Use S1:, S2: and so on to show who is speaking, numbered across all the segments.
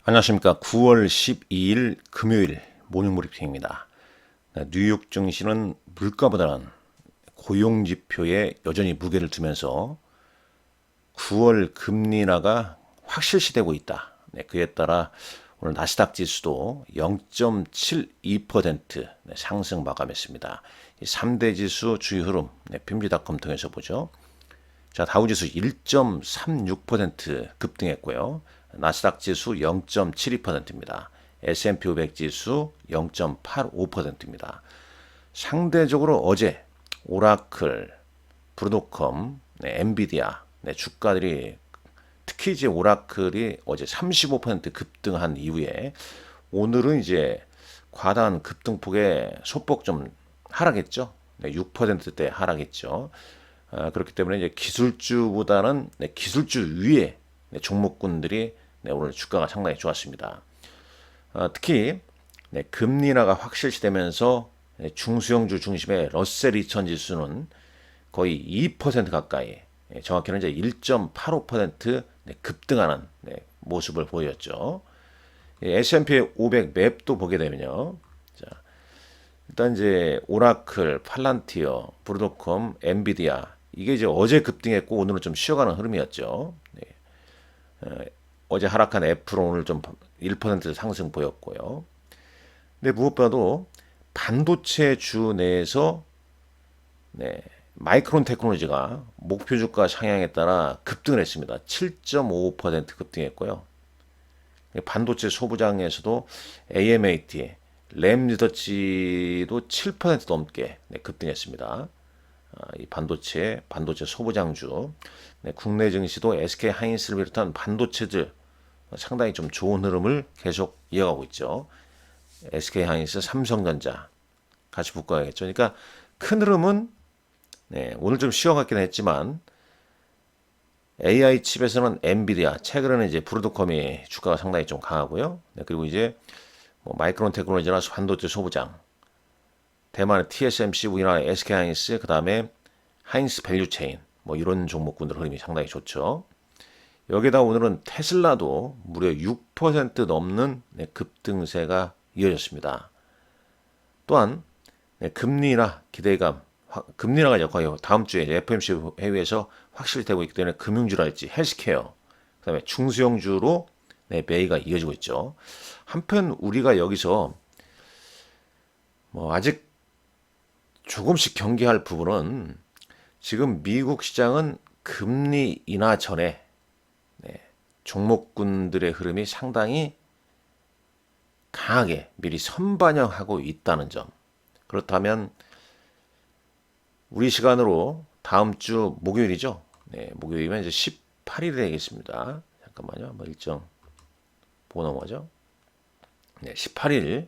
S1: 안녕하십니까. 9월 12일 금요일 모닝 브리핑입니다. 뉴욕 증시는 물가보다는 고용 지표에 여전히 무게를 두면서 9월 금리 인하가 확실시되고 있다. 그에 따라 오늘 나스닥 지수도 0.72% 상승 마감했습니다. 3대 지수 주요 흐름 핀지닷컴 통해서 보죠. 자, 다우지수 1.36% 급등했고요. 나스닥 지수 0.72%입니다. S&P 500 지수 0.85%입니다. 상대적으로 어제 오라클, 브로드컴, 엔비디아 주가들이 특히 이제 오라클이 어제 35% 급등한 이후에 오늘은 이제 과다한 급등폭에 소폭 좀 하락했죠. 6%대 하락했죠. 그렇기 때문에 이제 기술주보다는 기술주 위에 종목군들이 오늘 주가가 상당히 좋았습니다. 특히 금리 인하가 확실시되면서 중수형주 중심의 러셀 2000 지수는 거의 2% 가까이, 정확히는 이제 1.85% 급등하는 모습을 보였죠. S&P 500 맵도 보게 되면요. 자, 일단 이제 오라클, 팔란티어, 브로드컴, 엔비디아 이게 이제 어제 급등했고 오늘은 좀 쉬어가는 흐름이었죠. 어제 하락한 애플은 오늘 좀 1% 상승 보였고요. 근데 무엇보다도 반도체 주 내에서 마이크론 테크놀로지가 목표 주가 상향에 따라 급등을 했습니다. 7.55% 급등했고요. 반도체 소부장에서도 AMAT, 램 리서치도 7% 넘게 급등했습니다. 이 반도체 소부장주, 국내 증시도 SK 하이닉스를 비롯한 반도체들 상당히 좀 좋은 흐름을 계속 이어가고 있죠. SK 하이닉스, 삼성전자 같이 묶어야겠죠. 그러니까 큰 흐름은 오늘 좀 쉬어갔긴 했지만 AI 칩에서는 엔비디아, 최근에는 이제 브로드컴이 주가가 상당히 좀 강하고요. 그리고 이제 뭐 마이크론 테크놀로지나 반도체 소부장, 대만의 TSMC, 우리나라의 SK 하이닉스, 그 다음에 하이닉스 밸류체인, 뭐 이런 종목군들 흐름이 상당히 좋죠. 여기다 오늘은 테슬라도 무려 6% 넘는 급등세가 이어졌습니다. 또한 금리 인하 기대감, 금리 인하가 거의 다음 주에 FOMC 회의에서 확실히 되고 있기 때문에 금융주랄지 헬스케어, 그다음에 중소형주로 매기가 이어지고 있죠. 한편 우리가 여기서 뭐 아직 조금씩 경계할 부분은 지금 미국 시장은 금리 인하 전에 종목군들의 흐름이 상당히 강하게 미리 선반영하고 있다는 점. 그렇다면 우리 시간으로 다음 주 목요일이죠. 목요일이면 이제 18일이 되겠습니다. 잠깐만요. 한번 일정 보고 넘어가죠. 18일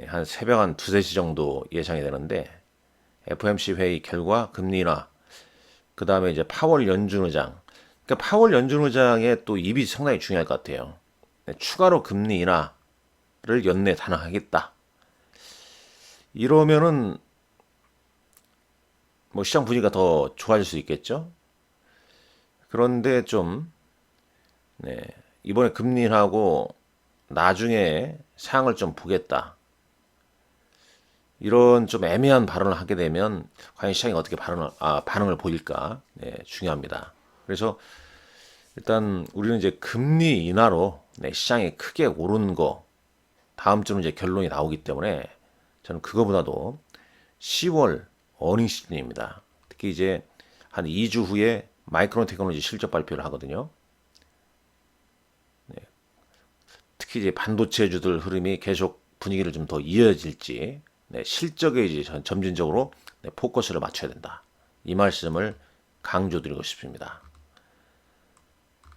S1: 한 새벽 한 2, 3시 정도 예상이 되는데 FOMC 회의 결과 금리 인하, 그 다음에 이제 파월 연준 의장. 그러니까 파월 연준 의장의 또 입이 상당히 중요할 것 같아요. 추가로 금리 인하를 연내 단행하겠다. 이러면은 뭐 시장 분위기가 더 좋아질 수 있겠죠. 그런데 좀 이번에 금리 인하하고 나중에 상황을 좀 보겠다. 이런 좀 애매한 발언을 하게 되면 과연 시장이 어떻게 반응을 보일까 중요합니다. 그래서 일단 우리는 이제 금리 인하로 시장이 크게 오른 거 다음 주는 이제 결론이 나오기 때문에 저는 그거보다도 10월 어닝 시즌입니다. 특히 이제 한 2주 후에 마이크론 테크놀로지 실적 발표를 하거든요. 특히 이제 반도체주들 흐름이 계속 분위기를 좀 더 이어질지 실적에 이제 점진적으로 포커스를 맞춰야 된다. 이 말씀을 강조드리고 싶습니다.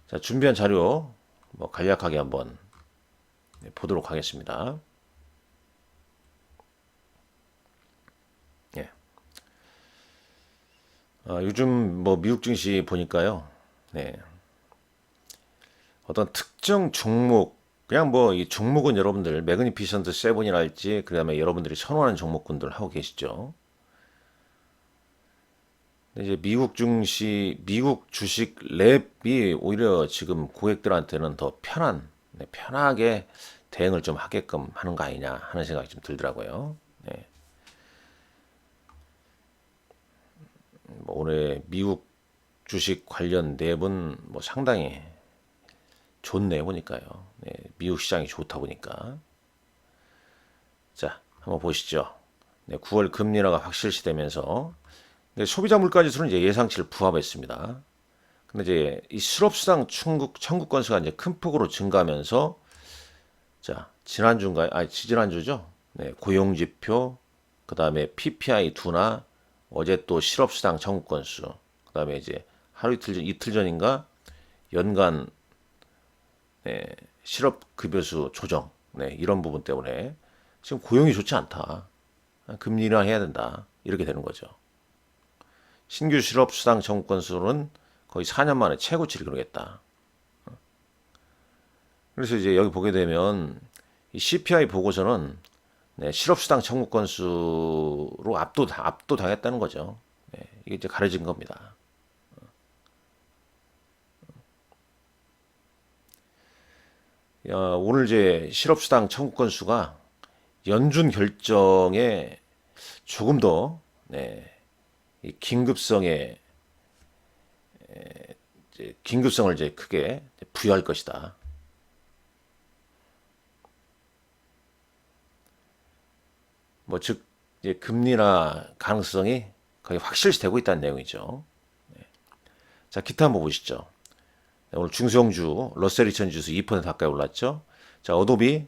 S1: 자, 준비한 자료 뭐 간략하게 한번 보도록 하겠습니다. 예. 요즘 뭐 미국 증시 보니까요. 어떤 특정 종목 그냥 뭐 이 종목은 여러분들 매그니피션트 세븐이랄지 그다음에 여러분들이 선호하는 종목군들 하고 계시죠. 이제 미국 주식 랩이 오히려 지금 고객들한테는 더 편하게 대응을 좀 하게끔 하는 거 아니냐 하는 생각이 좀 들더라고요. 네. 뭐 올해 미국 주식 관련 랩은 뭐 상당히 좋네요 보니까요. 네, 미국 시장이 좋다 보니까. 자, 한번 보시죠. 네, 9월 금리 인하가 확실시되면서 네, 소비자 물가 지수는 이제 예상치를 부합했습니다. 근데 이제 이 실업수당 청구 건수가 이제 큰 폭으로 증가하면서 자, 지지난주죠. 네, 고용지표, 그 다음에 PPI 둔화, 어제 또 실업수당 청구 건수, 그 다음에 이제 이틀 전인가 연간 네, 실업급여수 조정, 네, 이런 부분 때문에 지금 고용이 좋지 않다. 금리 인하해야 된다. 이렇게 되는 거죠. 신규 실업수당 청구 건수는 거의 4년 만에 최고치를 기록했다. 그래서 이제 여기 보게 되면 이 CPI 보고서는 네, 실업수당 청구 건수로 압도당했다는 거죠. 네, 이게 이제 가려진 겁니다. 오늘 이제 실업수당 청구 건수가 연준 결정에 조금 더 네, 이 긴급성을 이제 크게 부여할 것이다. 뭐 즉 금리나 가능성이 거의 확실시되고 있다는 내용이죠. 자, 기타 한번 보시죠. 오늘 중소형주 러셀 2000 지수 2% 가까이 올랐죠. 자, 어도비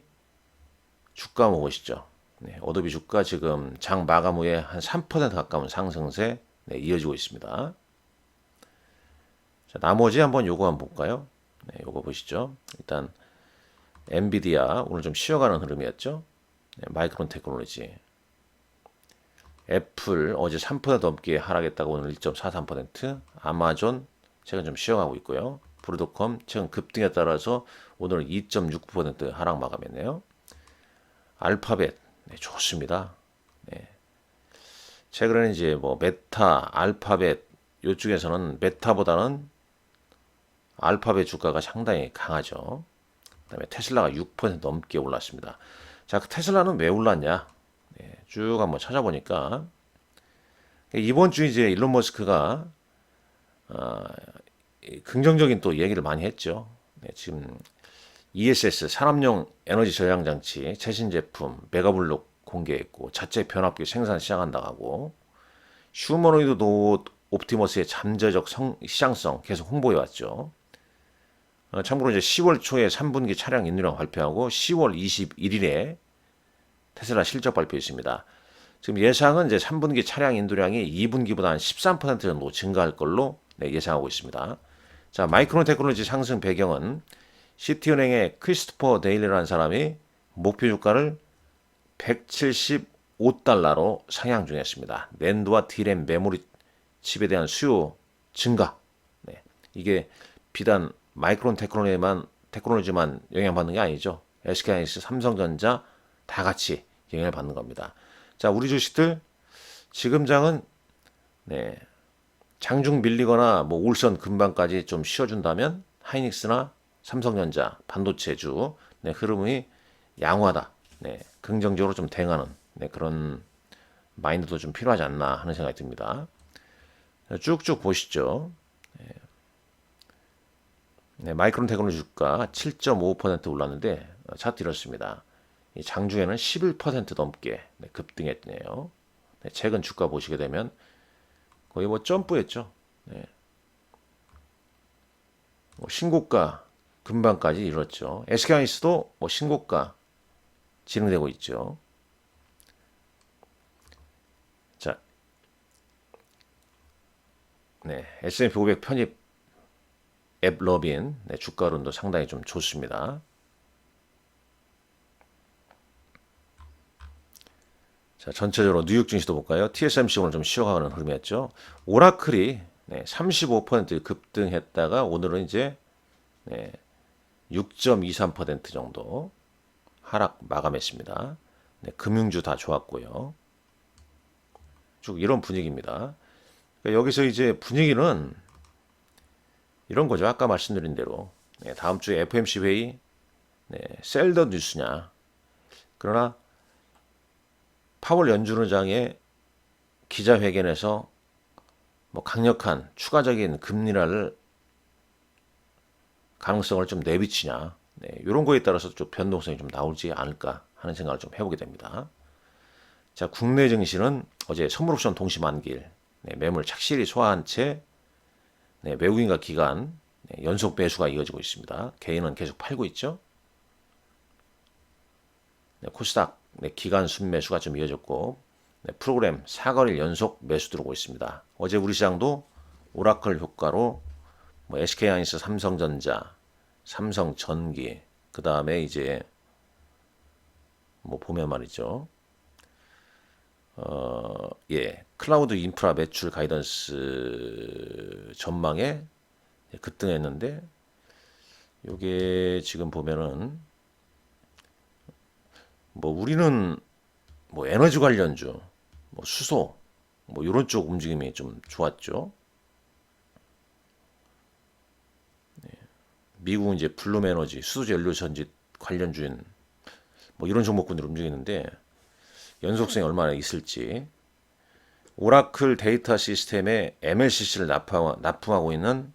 S1: 주가 한번 보시죠. 네, 어도비 주가 지금 장 마감 후에 한 3% 가까운 상승세 네, 이어지고 있습니다. 자, 나머지 한번 요거 한번 볼까요? 네, 요거 보시죠. 일단 엔비디아 오늘 좀 쉬어가는 흐름이었죠. 네, 마이크론 테크놀로지. 애플 어제 3% 넘게 하락했다가 오늘 1.43%. 아마존 최근 좀 쉬어가고 있고요. 브로드컴 최근 급등에 따라서 오늘 2.69% 하락 마감했네요. 알파벳 네, 좋습니다. 네. 최근에는 이제 뭐 메타, 알파벳 이쪽에서는 메타보다는 알파벳 주가가 상당히 강하죠. 그다음에 테슬라가 6% 넘게 올랐습니다. 자, 그 테슬라는 왜 올랐냐? 네, 쭉 한번 찾아보니까 이번 주 이제 일론 머스크가 긍정적인 또 얘기를 많이 했죠. 네, 지금 ESS 산업용 에너지 저장 장치 최신 제품 메가블록 공개했고 자체 변압기 생산 시작한다고 하고 휴머노이드 로봇 옵티머스의 잠재적 시장성 계속 홍보해 왔죠. 참고로 이제 10월 초에 3분기 차량 인도량 발표하고 10월 21일에 테슬라 실적 발표했습니다. 지금 예상은 이제 3분기 차량 인도량이 2분기보다 한 13% 정도 증가할 걸로 네, 예상하고 있습니다. 자, 마이크론 테크놀로지 상승 배경은 시티은행의 크리스토퍼 데일리라는 사람이 목표 주가를 175달러로 상향 중이었습니다. 낸드와 디램 메모리 칩에 대한 수요 증가. 네, 이게 비단 마이크론 테크놀로지만 영향받는 게 아니죠. SK하이닉스, 삼성전자 다 같이 영향을 받는 겁니다. 자, 우리 주식들 지금 장은 네, 장중 밀리거나 뭐 올선 금방까지 좀 쉬어준다면 하이닉스나 삼성전자 반도체주 네, 흐름이 양호하다. 네, 긍정적으로 좀 대응하는 네, 그런 마인드도 좀 필요하지 않나 하는 생각이 듭니다. 쭉쭉 보시죠. 네, 마이크론 테크놀로지 주가 7.5% 올랐는데 차트 이렇습니다. 장중에는 11% 넘게 네, 급등했네요. 네, 최근 주가 보시게 되면 거의 뭐 점프했죠. 네. 뭐 신고가 금방까지 이뤘죠. SK하이닉스도 뭐 신고가 진행되고 있죠. 자, 네, S&P 500 편입 앱 러빈 네, 주가 흐름도 상당히 좀 좋습니다. 자, 전체적으로 뉴욕 증시도 볼까요? TSMC 오늘 좀 쉬어가는 흐름이었죠. 오라클이 네, 35% 급등했다가 오늘은 이제 네, 6.23% 정도 하락 마감했습니다. 네, 금융주 다 좋았고요. 쭉 이런 분위기입니다. 그러니까 여기서 이제 분위기는 이런 거죠. 아까 말씀드린 대로 다음 주에 FOMC 회의 셀더 뉴스냐. 그러나 파월 연준의장의 기자회견에서 뭐 강력한 추가적인 금리 인하를 가능성을 좀 내비치냐. 이런 거에 따라서 좀 변동성이 좀 나오지 않을까 하는 생각을 좀 해보게 됩니다. 자, 국내 증시는 어제 선물옵션 동시 만기일 매물 착실히 소화한 채 외국인과 기관 연속 매수가 이어지고 있습니다. 개인은 계속 팔고 있죠. 코스닥 기관 순매수가 좀 이어졌고 프로그램 4거래일 연속 매수 들어오고 있습니다. 어제 우리 시장도 오라클 효과로 뭐 SK하이닉스, 삼성전자, 삼성전기, 그 다음에 이제 뭐 보면 말이죠. 클라우드 인프라 매출 가이던스 전망에 급등했는데 요게 지금 보면은 뭐 우리는 뭐 에너지 관련주, 뭐 수소, 뭐 이런 쪽 움직임이 좀 좋았죠. 미국은 이제 블룸 에너지, 수소 연료 전지 관련주인 뭐 이런 종목군들 움직이는데 연속성이 얼마나 있을지. 오라클 데이터 시스템에 MLCC를 납품하고 있는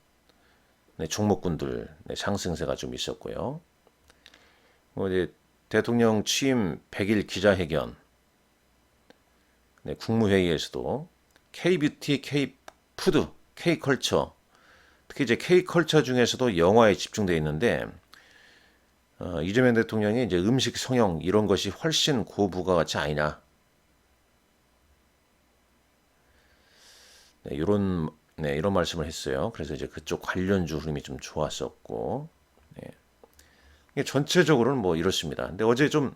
S1: 종목군들 상승세가 좀 있었고요. 이제 대통령 취임 100일 기자회견, 국무회의에서도 K뷰티, K푸드, K컬처, 특히 이제 K컬처 중에서도 영화에 집중되어 있는데 이재명 대통령이 이제 음식 성형 이런 것이 훨씬 고부가가치 아니냐. 이런 말씀을 했어요. 그래서 이제 그쪽 관련주 흐름이 좀 좋았었고, 전체적으로는 뭐 이렇습니다. 근데 어제 좀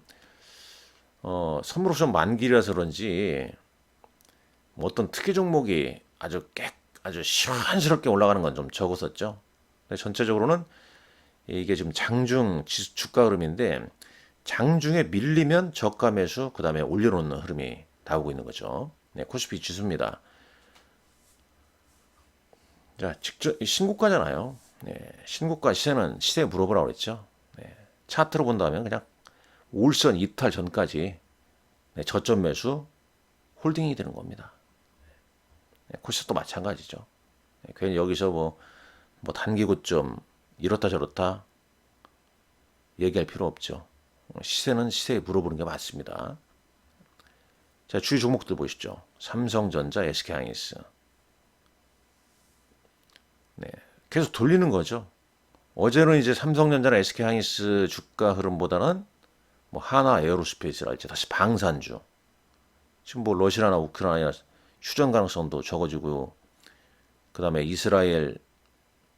S1: 선물옵션 만기라서 그런지 뭐 어떤 특이 종목이 아주 시원스럽게 올라가는 건 좀 적었었죠. 근데 전체적으로는 이게 지금 장중 주가 흐름인데 장중에 밀리면 저가 매수 그 다음에 올려놓는 흐름이 나오고 있는 거죠. 코스피 지수입니다. 자, 직접 신고가잖아요. 신고가 시세는 시세 물어보라고 그랬죠. 차트로 본다면 그냥 올선 이탈 전까지 저점 매수 홀딩이 되는 겁니다. 코스도 마찬가지죠. 괜히 여기서 뭐 단기 고점 이렇다 저렇다 얘기할 필요 없죠. 시세는 시세에 물어보는 게 맞습니다. 자, 주요 종목들 보시죠. 삼성전자, SK하이닉스. 계속 돌리는 거죠. 어제는 이제 삼성전자나 SK하이닉스 주가 흐름보다는 뭐 하나 에어로스페이스랄지 다시 방산주. 지금 뭐 러시아나 우크라이나 휴전 가능성도 적어지고 그다음에 이스라엘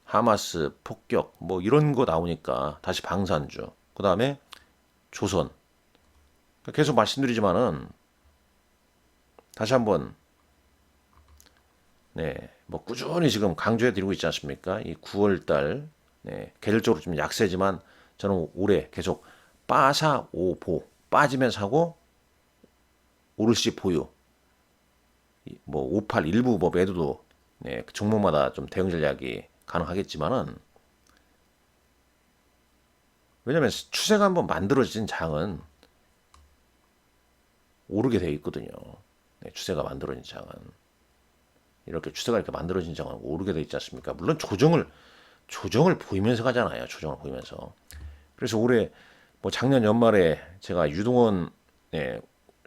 S1: 하마스 폭격 뭐 이런 거 나오니까 다시 방산주. 그다음에 조선. 계속 말씀드리지만은 다시 한번 뭐 꾸준히 지금 강조해 드리고 있지 않습니까? 이 9월 달 계절적으로 좀 약세지만 저는 올해 계속 빠사 오보 빠지면 사고 오르시 보유 뭐 58 일부 뭐 매도도 종목마다 좀 대응 전략이 가능하겠지만은 왜냐면 추세가 한번 만들어진 장은 오르게 돼 있거든요. 추세가 만들어진 장은 이렇게 추세가 이렇게 만들어진 장은 오르게 돼 있지 않습니까? 물론 조정을 보이면서 가잖아요. 조정을 보이면서. 그래서 올해 뭐 작년 연말에 제가 유동원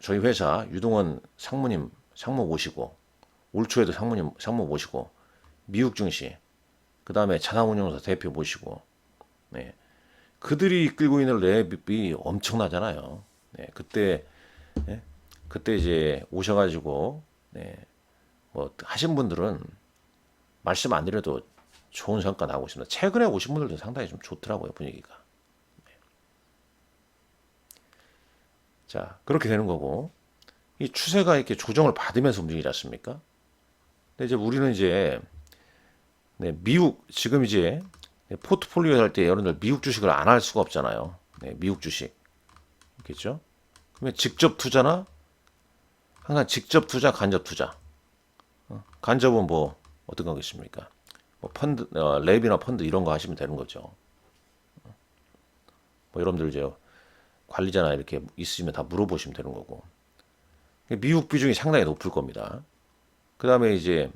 S1: 저희 회사 유동원 상무 모시고 올 초에도 상무 모시고 미국 증시 그 다음에 자산운용사 대표 모시고 그들이 이끌고 있는 랩이 엄청나잖아요. 그때 이제 오셔가지고 뭐 하신 분들은 말씀 안 드려도 좋은 성과 나오고 있습니다. 최근에 오신 분들도 상당히 좀 좋더라고요, 분위기가. 자, 그렇게 되는 거고 이 추세가 이렇게 조정을 받으면서 움직이지 않습니까? 근데 이제 우리는 이제 미국 지금 이제 포트폴리오 할 때 여러분들 미국 주식을 안 할 수가 없잖아요. 미국 주식. 그렇죠? 그러면 직접 투자나 항상 직접 투자, 간접 투자. 간접은 뭐 어떤 거겠습니까? 뭐 펀드, 랩이나 펀드 이런 거 하시면 되는 거죠. 뭐 여러분들 이제 관리자나 이렇게 있으시면 다 물어보시면 되는 거고. 미국 비중이 상당히 높을 겁니다. 그 다음에 이제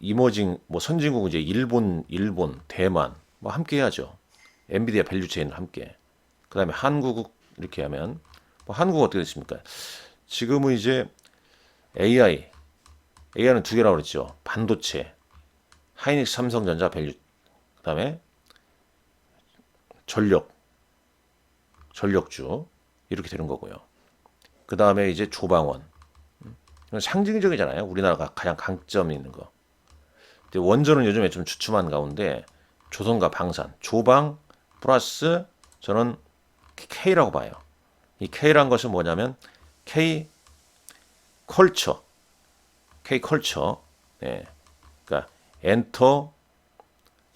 S1: 이머징 뭐 선진국 이제 일본, 대만 뭐 함께 해야죠. 엔비디아 밸류 체인을 함께. 그 다음에 한국 이렇게 하면 뭐 한국 어떻게 됐습니까? 지금은 이제 AI는 두 개라고 그랬죠. 반도체, 하이닉스, 삼성전자 밸류, 그 다음에 전력주 이렇게 되는 거고요. 그 다음에 이제 조방원. 이건 상징적이잖아요. 우리나라가 가장 강점이 있는 거. 근데 원전은 요즘에 좀 주춤한 가운데 조선과 방산, 조방 플러스 저는 K라고 봐요. 이 K란 것은 뭐냐면 K 컬처, 네. 그러니까 엔터,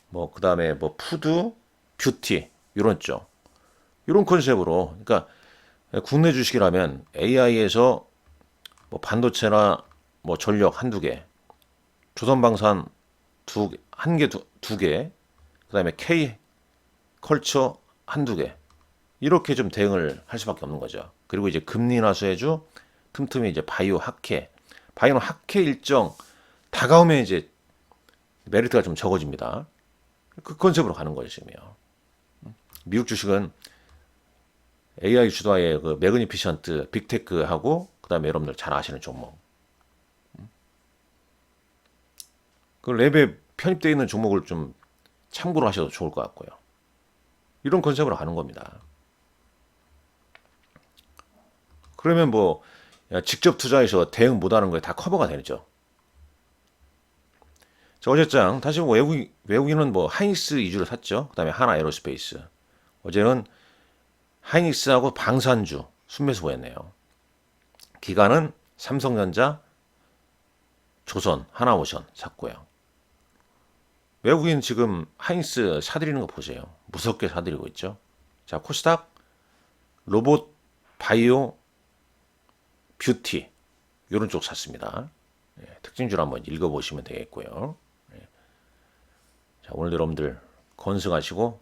S1: 뭐 그다음에 뭐 푸드, 뷰티 이런 쪽, 이런 컨셉으로. 그러니까 국내 주식이라면 AI에서 뭐 반도체나 뭐 전력 한두 개, 조선방산 두 개, 그다음에 K 컬처 한두 개, 이렇게 좀 대응을 할 수밖에 없는 거죠. 그리고 이제 금리 인하 수혜주, 틈틈이 이제 바이오는 학회 일정 다가오면 이제 메리트가 좀 적어집니다. 그 컨셉으로 가는 거죠, 지금요. 미국 주식은 AI 주도하에 그 매그니피션트, 빅테크하고 그다음에 여러분들 잘 아시는 종목. 그 랩에 편입되어 있는 종목을 좀 참고로 하셔도 좋을 것 같고요. 이런 컨셉으로 가는 겁니다. 그러면 뭐 직접 투자해서 대응 못하는 거에 다 커버가 되죠. 자, 어제장 다시 뭐 외국인은 뭐 하이닉스 위주로 샀죠. 그다음에 하나 에어로스페이스. 어제는 하이닉스하고 방산주 순매수 보였네요. 기간은 삼성전자, 조선, 하나오션 샀고요. 외국인 지금 하이닉스 사들이는 거 보세요. 무섭게 사들이고 있죠. 자, 코스닥, 로봇, 바이오, 뷰티 이런 쪽 샀습니다. 특징주를 한번 읽어보시면 되겠고요. 자, 오늘 여러분들 건승하시고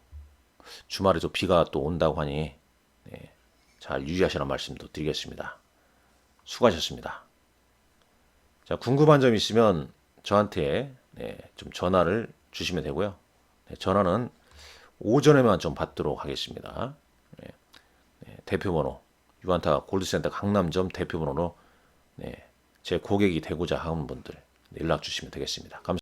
S1: 주말에 또 비가 또 온다고 하니 잘 유의하시라는 말씀도 드리겠습니다. 수고하셨습니다. 자, 궁금한 점 있으면 저한테 좀 전화를 주시면 되고요. 전화는 오전에만 좀 받도록 하겠습니다. 대표번호 유안타 골드센터 강남점 대표번호로 제 고객이 되고자 하는 분들 연락 주시면 되겠습니다. 감사합니다.